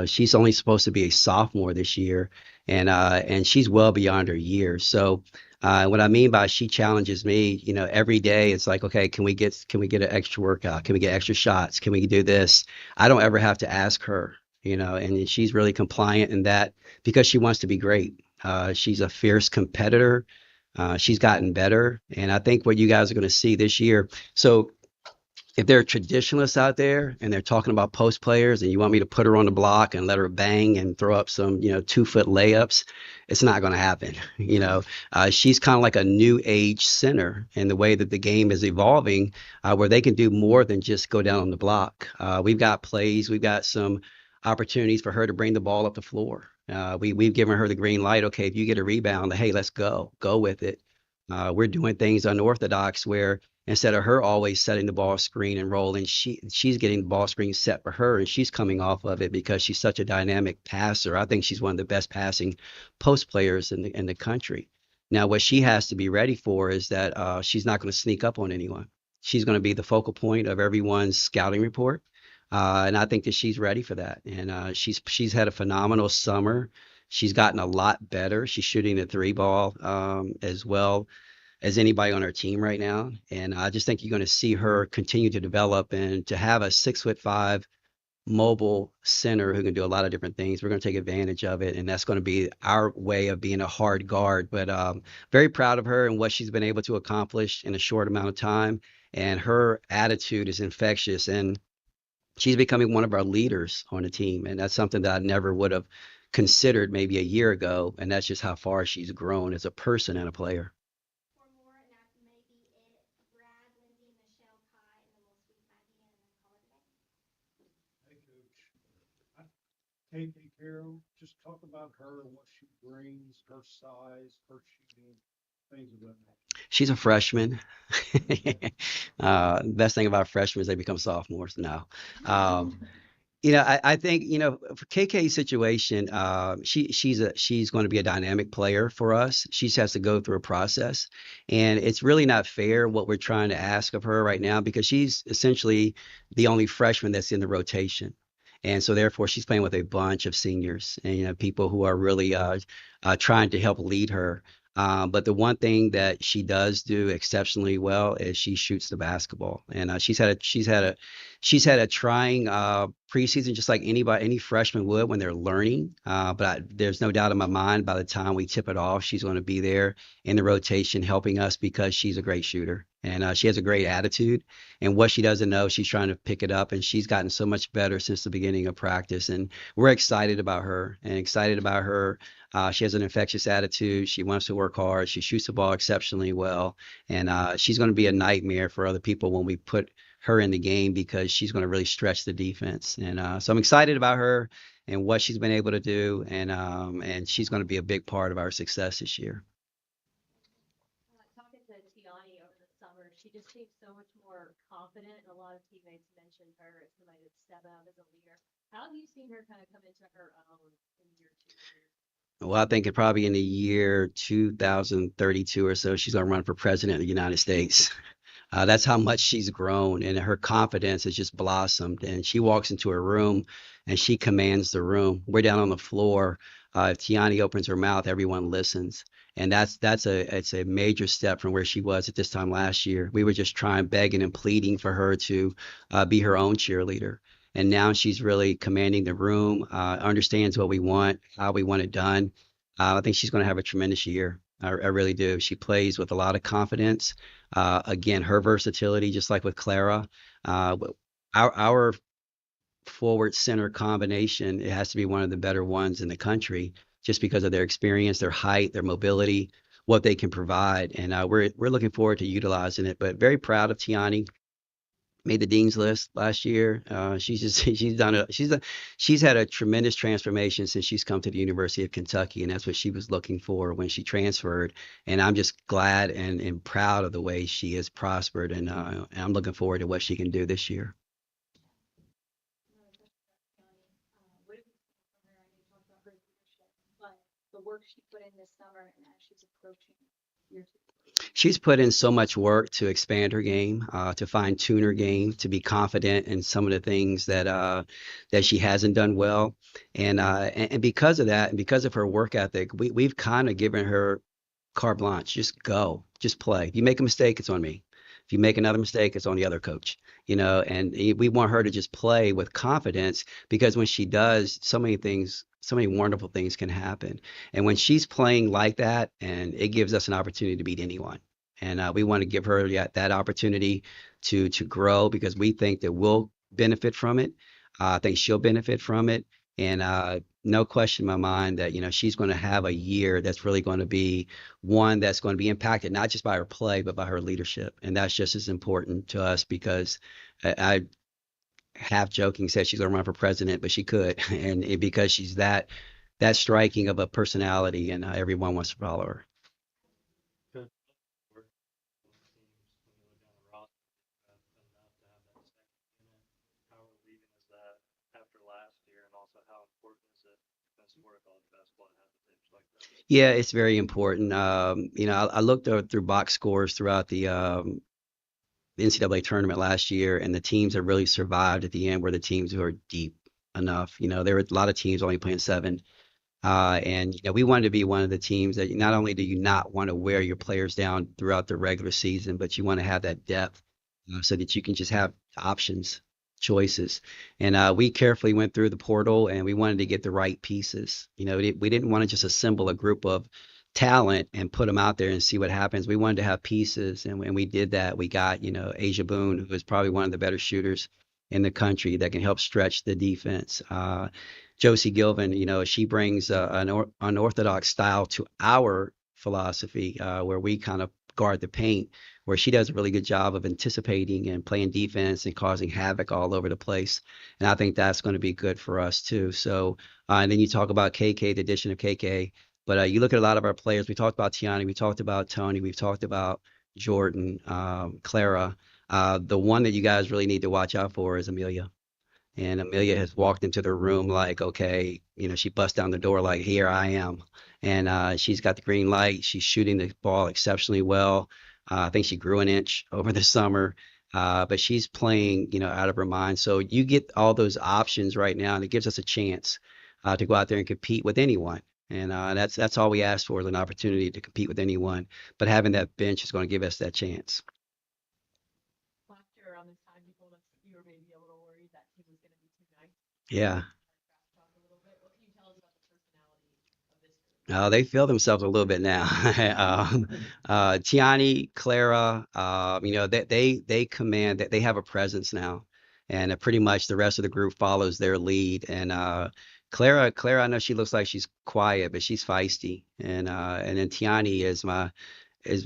She's only supposed to be a sophomore this year, and she's well beyond her years. So what I mean by she challenges me, every day it's like, okay, can we get an extra workout? Can we get extra shots? Can we do this? I don't ever have to ask her, and she's really compliant in that, because she wants to be great. She's a fierce competitor. She's gotten better, and I think what you guys are going to see this year. So if there are traditionalists out there and they're talking about post players, and you want me to put her on the block and let her bang and throw up some, 2-foot layups, it's not going to happen. She's kind of like a new age center in the way that the game is evolving, where they can do more than just go down on the block. We've got plays, we've got some opportunities for her to bring the ball up the floor. We've given her the green light. Okay, if you get a rebound, hey, let's go with it. We're doing things unorthodox, where instead of her always setting the ball screen and rolling, she's getting the ball screen set for her, and she's coming off of it because she's such a dynamic passer. I think she's one of the best passing post players in the country. Now, what she has to be ready for is that she's not going to sneak up on anyone. She's going to be the focal point of everyone's scouting report, and I think that she's ready for that. And she's had a phenomenal summer. She's gotten a lot better. She's shooting the three ball as well. as anybody on our team right now. And I just think you're going to see her continue to develop and to have a 6'5" mobile center who can do a lot of different things. We're going to take advantage of it, and that's going to be our way of being a hard guard. But very proud of her and what she's been able to accomplish in a short amount of time. And her attitude is infectious, and she's becoming one of our leaders on the team. And that's something that I never would have considered maybe a year ago. And that's just how far she's grown as a person and a player. Four more, and that may be it. Brad, Lindsay, Michelle, Kai, and then we'll sweep Maggie in and then call it a day. Hey, Coach. Hey, Carol, just talk about her and what she brings, her size, her shooting, things of that nature. She's a freshman. Best thing about freshmen is they become sophomores now. Um, I think, for KK's situation, she's going to be a dynamic player for us. She just has to go through a process, and it's really not fair what we're trying to ask of her right now because she's essentially the only freshman that's in the rotation. And so therefore she's playing with a bunch of seniors and people who are really trying to help lead her. But the one thing that she does do exceptionally well is she shoots the basketball, and she's had a trying preseason, just like any freshman would when they're learning. But there's no doubt in my mind by the time we tip it off, she's going to be there in the rotation helping us because she's a great shooter and she has a great attitude. And what she doesn't know, she's trying to pick it up, and she's gotten so much better since the beginning of practice. And we're excited about her and excited about her. She has an infectious attitude. She wants to work hard. She shoots the ball exceptionally well, and she's going to be a nightmare for other people when we put her in the game because she's going to really stretch the defense. And so I'm excited about her and what she's been able to do, and she's going to be a big part of our success this year. Talking to Tiani over the summer, she just seems so much more confident, and a lot of teammates mentioned her as somebody that stepped out as a leader. How have you seen her kind of come into her own in year 2? Well, I think it probably in the year 2032 or so, she's going to run for president of the United States. That's how much she's grown, and her confidence has just blossomed. And she walks into a room, and she commands the room. We're down on the floor. If Tiani opens her mouth, everyone listens, and it's a major step from where she was at this time last year. We were just trying, begging and pleading for her to be her own cheerleader. And now she's really commanding the room, understands what we want, how we want it done. I think she's going to have a tremendous year. I really do. She plays with a lot of confidence. Again, her versatility, just like with Clara, our forward center combination, it has to be one of the better ones in the country, just because of their experience, their height, their mobility, what they can provide, and we're looking forward to utilizing it. But very proud of Tiani. Made the dean's list last year. She's had a tremendous transformation since she's come to the University of Kentucky, and that's what she was looking for when she transferred. And I'm just glad and proud of the way she has prospered, and I'm looking forward to what she can do this year. What have you seen from her? I know you talked about her leadership, but the work she put in this summer and as she's approaching year 2. She's put in so much work to expand her game, to fine tune her game, to be confident in some of the things that she hasn't done well, and because of that, and because of her work ethic, we've kind of given her carte blanche. Just go, just play. If you make a mistake, it's on me. If you make another mistake, it's on the other coach. And we want her to just play with confidence because when she does, so many things, so many wonderful things can happen. And when she's playing like that, and it gives us an opportunity to beat anyone. And we want to give her that opportunity to grow because we think that we'll benefit from it. I think she'll benefit from it. And no question in my mind that she's going to have a year that's really going to be one that's going to be impacted not just by her play but by her leadership, and that's just as important to us because I half joking said she's going to run for president, but she could, and because she's that striking of a personality, and everyone wants to follow her. Good. We're teams when you look down the roster enough to have that second unit. How relieving is that after last year, and also how important is it in the sport of college basketball to have the things like that? Yeah, it's very important. I looked through box scores throughout the NCAA tournament last year, and the teams that really survived at the end were the teams who are deep enough. There were a lot of teams only playing seven. And we wanted to be one of the teams that not only do you not want to wear your players down throughout the regular season, but you want to have that depth so that you can just have options, choices. And we carefully went through the portal and we wanted to get the right pieces. We didn't want to just assemble a group of talent and put them out there and see what happens. We wanted to have pieces, and when we did that, we got, Asia Boone, who is probably one of the better shooters in the country that can help stretch the defense. Josie Gilvin, she brings an unorthodox style to our philosophy, where we kind of guard the paint, where she does a really good job of anticipating and playing defense and causing havoc all over the place. And I think that's going to be good for us too. So, and then you talk about KK, the addition of KK. But you look at a lot of our players. We talked about Tiani, we talked about Tony, we've talked about Jordan, Clara. The one that you guys really need to watch out for is Amelia. And Amelia has walked into the room like, okay, she busts down the door like, here I am. And she's got the green light. She's shooting the ball exceptionally well. I think she grew an inch over the summer. But she's playing, out of her mind. So you get all those options right now, and it gives us a chance to go out there and compete with anyone. And that's all we ask for is an opportunity to compete with anyone. But having that bench is going to give us that chance. Last year around this time, you told us you were maybe a little worried that he was going to be too nice. Yeah. Talk a little bit. What can you tell us about the personality of this group? They feel themselves a little bit now. Tiani, Clara, they command that they have a presence now, and pretty much the rest of the group follows their lead. And Clara, I know she looks like she's quiet, but she's feisty. And then Tiani is my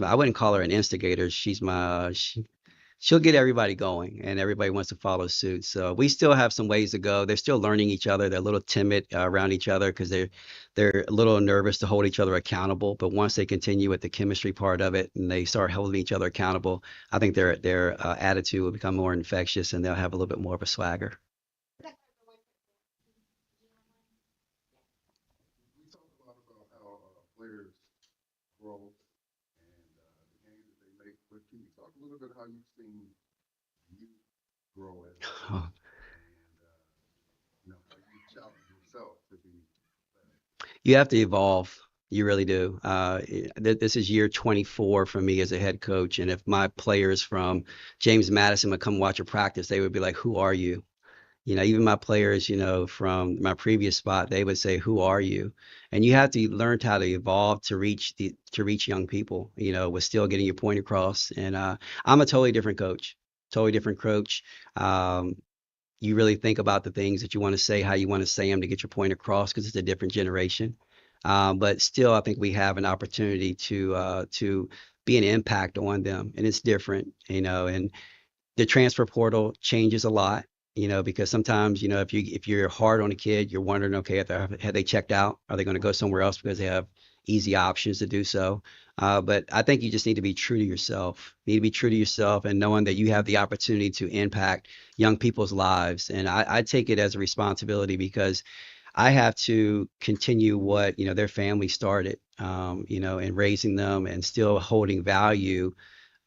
I wouldn't call her an instigator. She'll get everybody going, and everybody wants to follow suit. So we still have some ways to go. They're still learning each other. They're a little timid around each other because they're a little nervous to hold each other accountable. But once they continue with the chemistry part of it and they start holding each other accountable, I think their attitude will become more infectious and they'll have a little bit more of a swagger. We talked a lot about how players grow and the games that they make. But can you talk a little bit how you've seen you grow as a coach and how you challenge yourself to be better? You have to evolve. You really do. This is year 24 for me as a head coach. And if my players from James Madison would come watch a practice, they would be like, "Who are you?" Even my players, from my previous spot, they would say, "Who are you?" And you have to learn how to evolve to reach young people, with still getting your point across. And I'm a totally different coach, totally different coach. Um, you really think about the things that you want to say, how you want to say them to get your point across, because it's a different generation. But still, I think we have an opportunity to be an impact on them, and it's different, and the transfer portal changes a lot, because sometimes, if you're hard on a kid, you're wondering, okay, have they checked out? Are they going to go somewhere else because they have easy options to do so? But I think you just need to be true to yourself. You need to be true to yourself and knowing that you have the opportunity to impact young people's lives. And I take it as a responsibility because I have to continue what, their family started, and raising them and still holding values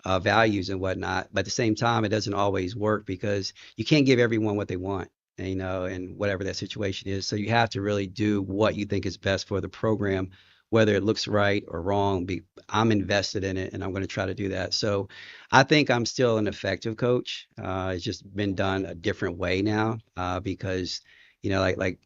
and whatnot. But at the same time, it doesn't always work because you can't give everyone what they want, and whatever that situation is. So you have to really do what you think is best for the program, whether it looks right or wrong. I'm invested in it and I'm going to try to do that. So I think I'm still an effective coach. It's just been done a different way now, because, like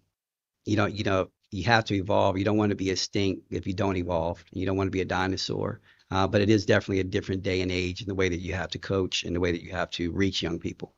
you have to evolve. You don't want to be extinct if you don't evolve. You don't want to be a dinosaur. But it is definitely a different day and age in the way that you have to coach and the way that you have to reach young people.